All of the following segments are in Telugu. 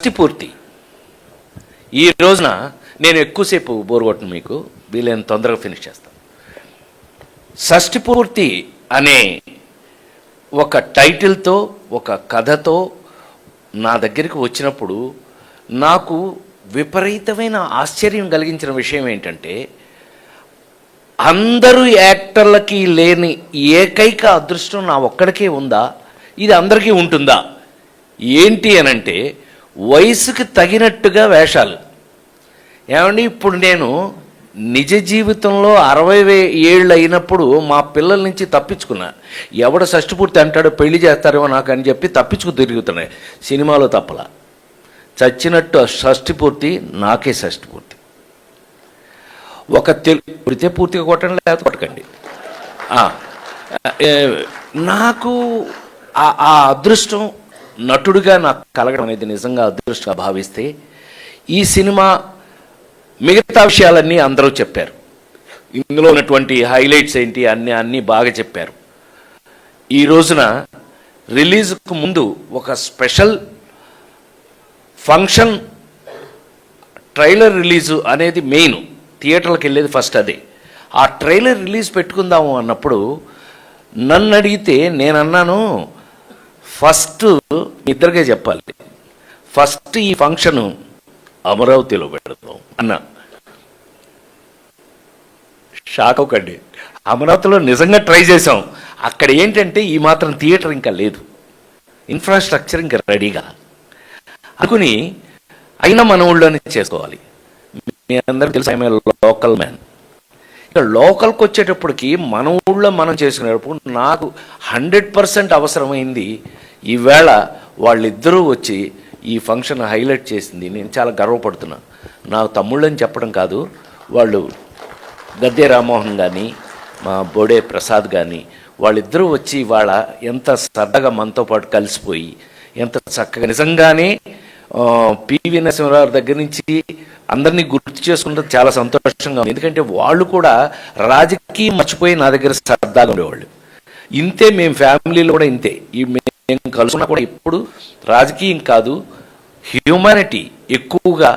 షష్టి పూర్తి ఈ రోజున నేను ఎక్కువసేపు బోర్ కొట్టను, మీకు వీలైన తొందరగా ఫినిష్ చేస్తాను. షష్టి పూర్తి అనే ఒక టైటిల్తో ఒక కథతో నా దగ్గరికి వచ్చినప్పుడు నాకు విపరీతమైన ఆశ్చర్యం కలిగించిన విషయం ఏంటంటే, అందరూ యాక్టర్లకి లేని ఏకైక అదృష్టం నా ఒక్కడికే ఉందా, ఇది అందరికీ ఉంటుందా ఏంటి అనంటే వయసుకి తగినట్టుగా వేషాలు. ఏమండి, ఇప్పుడు నేను నిజ జీవితంలో 60 ఏళ్ళు అయినప్పుడు మా పిల్లల నుంచి తప్పించుకున్నా. ఎవడ షష్టిపూర్తి అంటాడో పెళ్లి చేస్తారేమో నాకు అని చెప్పి తప్పించుకు తిరుగుతున్నాయి. సినిమాలో తప్పలా చచ్చినట్టు షష్టిపూర్తి నాకే షష్టిపూర్తి. ఒక పుడితే పూర్తిగా కొట్టండి, లేకపోతే కొట్టకండి. నాకు ఆ అదృష్టం నటుడిగా నాకు కలగడం అనేది నిజంగా అదృష్టంగా భావిస్తే, ఈ సినిమా మిగతా విషయాలన్నీ అందరూ చెప్పారు. ఇందులో ఉన్నటువంటి హైలైట్స్ ఏంటి అన్నీ బాగా చెప్పారు. ఈ రోజున రిలీజ్కు ముందు ఒక స్పెషల్ ఫంక్షన్, ట్రైలర్ రిలీజు అనేది మెయిన్. థియేటర్లకు వెళ్ళేది ఫస్ట్ అదే. ఆ ట్రైలర్ రిలీజ్ పెట్టుకుందాము అన్నప్పుడు నన్ను అడిగితే నేనన్నాను, ఫస్ట్ మీ ఇద్దరికే చెప్పాలి, ఫస్ట్ ఈ ఫంక్షను అమరావతిలో పెడతాం అన్నా. షాక్ అవ్వకండి, అమరావతిలో నిజంగా ట్రై చేసాం. అక్కడ ఏంటంటే ఈ మాత్రం థియేటర్ ఇంకా లేదు, ఇన్ఫ్రాస్ట్రక్చర్ ఇంకా రెడీగా అనుకుని, అయినా మన ఊళ్ళోనే చేసుకోవాలి. మీ అందరికీ తెలుసు, ఐఎమ్ లోకల్ మ్యాన్. ఇక్కడ లోకల్కి వచ్చేటప్పటికి మన ఊళ్ళో మనం చేసుకునేటప్పుడు నాకు 100% అవసరమైంది. ఈవేళ వాళ్ళిద్దరూ వచ్చి ఈ ఫంక్షన్ హైలైట్ చేసింది. నేను చాలా గర్వపడుతున్నా. నా తమ్ముళ్ళని చెప్పడం కాదు, వాళ్ళు గద్దె రామ్మోహన్ కానీ మా బోడే ప్రసాద్ కానీ వాళ్ళిద్దరూ వచ్చి ఇవాళ ఎంత సరదాగా మనతో పాటు కలిసిపోయి ఎంత చక్కగా, నిజంగానే పివి నరసింహారావు దగ్గర నుంచి అందరినీ గుర్తు చేసుకుంటే చాలా సంతోషంగా ఉంది. ఎందుకంటే వాళ్ళు కూడా రాజకీయం మర్చిపోయి నా దగ్గర సరదాగా ఉండేవాళ్ళు. ఇంతే, మేము ఫ్యామిలీలో కూడా ఇంతే. మేము కలుసుకున్నా కూడా ఎప్పుడు రాజకీయం కాదు, హ్యూమానిటీ ఎక్కువగా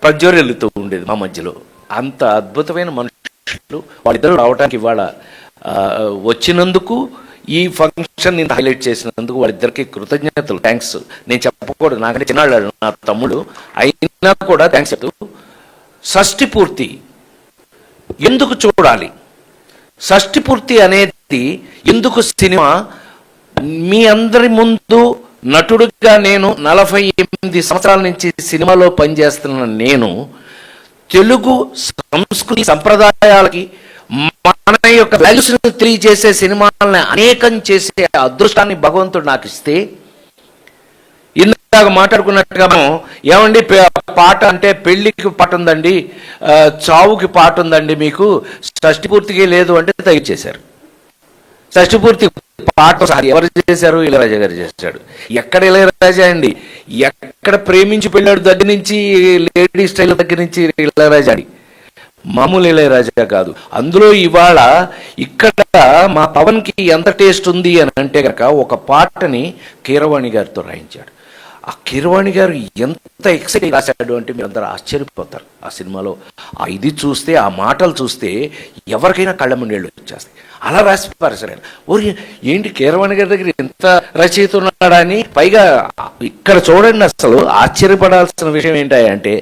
ప్రజ్వరిల్లుతూ ఉండేది మా మధ్యలో. అంత అద్భుతమైన మనుషులు వాళ్ళిద్దరూ రావడానికి ఇవాళ వచ్చినందుకు, ఈ ఫంక్షన్ ఇంత హైలైట్ చేసినందుకు వాళ్ళిద్దరికి కృతజ్ఞతలు, థ్యాంక్స్. నేను చెప్పకూడదు, నాకంటే చిన్నాళ్ళు నా తమ్ముడు, అయినా కూడా థ్యాంక్స్ చెప్తూ, షష్టి పూర్తి ఎందుకు చూడాలి, షష్టి పూర్తి అనేది ఎందుకు సినిమా, మీ అందరి ముందు నటుడిగా నేను 48 సంవత్సరాల నుంచి సినిమాలో పనిచేస్తున్న నేను, తెలుగు సంస్కృతి సంప్రదాయాలకి మన యొక్క వాల్యూస్ని తెలియజేసే సినిమాలని అనేకం చేసే అదృష్టాన్ని భగవంతుడు నాకు ఇస్తే, ఇందాక మాట్లాడుకున్నట్టుగా ఏమండి పాట అంటే పెళ్లికి పాట ఉందండి, చావుకి పాట ఉందండి, మీకు షష్టి పూర్తికి లేదు అంటే తగ్గించేశారు. షష్టి పూర్తి పాట ఎవరు చేశారు? ఇళయరాజా గారు చేశాడు. ఎక్కడ ఇళయరాజా అండి, ఎక్కడ ప్రేమించి పెళ్ళాడు దగ్గర నుంచి, లేడీ స్టైల్ దగ్గర నుంచి ఇళయరాజా అండి, మామూలు ఇళయరాజా కాదు. అందులో ఇవాళ ఇక్కడ మా పవన్కి ఎంత టేస్ట్ ఉంది అని అంటే కనుక, ఒక పాటని కీరవాణి గారితో రాయించాడు. ఆ కీరవాణి గారు ఎంత ఎక్సైటింగ్ రాశాడు అంటే మీరు అందరూ ఆశ్చర్యపోతారు. ఆ సినిమాలో ఇది చూస్తే, ఆ మాటలు చూస్తే ఎవరికైనా కళ్ళ ముండేళ్ళు వచ్చేస్తాయి. అలా రాసి పారేశారు ఆయన. ఓరి ఏంటి కీరవాణి గారి దగ్గర ఎంత రచయిత ఉన్నాడా అని. పైగా ఇక్కడ చూడండి, అసలు ఆశ్చర్యపడాల్సిన విషయం ఏంటంటే,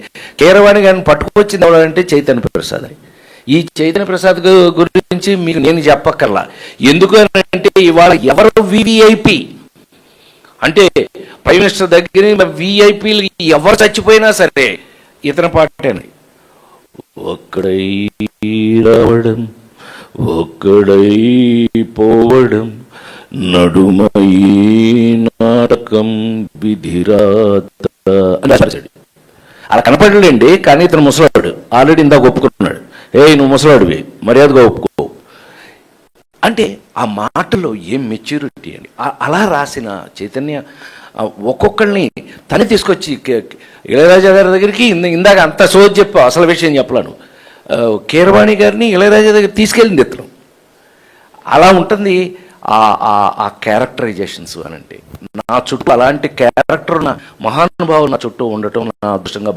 కీరవాణి గారిని పట్టుకొచ్చింది ఎవరంటే చైతన్య ప్రసాద్ అని. ఈ చైతన్య ప్రసాద్ గురించి మీకు నేను చెప్పక్కర్లా. ఎందుకు అంటే ఇవాళ ఎవరు వివిఐపి అంటే ప్రైమ్ మినిస్టర్ దగ్గర విఐపీలు ఎవరు చచ్చిపోయినా సరే ఇతని పాటేనండి. ఒక్కడై రావడం ఒక్కడై పోవడం నడుమై నాటకం విధిరాత అని అలా కనపడలేండి. కానీ ఇతను ముసలాడు, ఆల్రెడీ ఇందాక ఒప్పుకున్నాడు. నువ్వు ముసలాడివి, మర్యాదగా ఒప్పుకో అంటే ఆ మాటలో ఏం మెచ్యూరిటీ అని. అలా రాసిన చైతన్య ఒక్కొక్కరిని తనే తీసుకొచ్చి ఇళయరాజా గారి దగ్గరికి, ఇందాక అంత సోది చెప్పు, అసలు విషయం చెప్పలేను, కీరవాణి గారిని ఇళయరాజా దగ్గర తీసుకెళ్ళింది ఇతను. అలా ఉంటుంది. ఆ క్యారెక్టరైజేషన్స్ అనంటే నా చుట్టూ అలాంటి క్యారెక్టర్ ఉన్న మహానుభావులు నా చుట్టూ ఉండటం నా అదృష్టంగా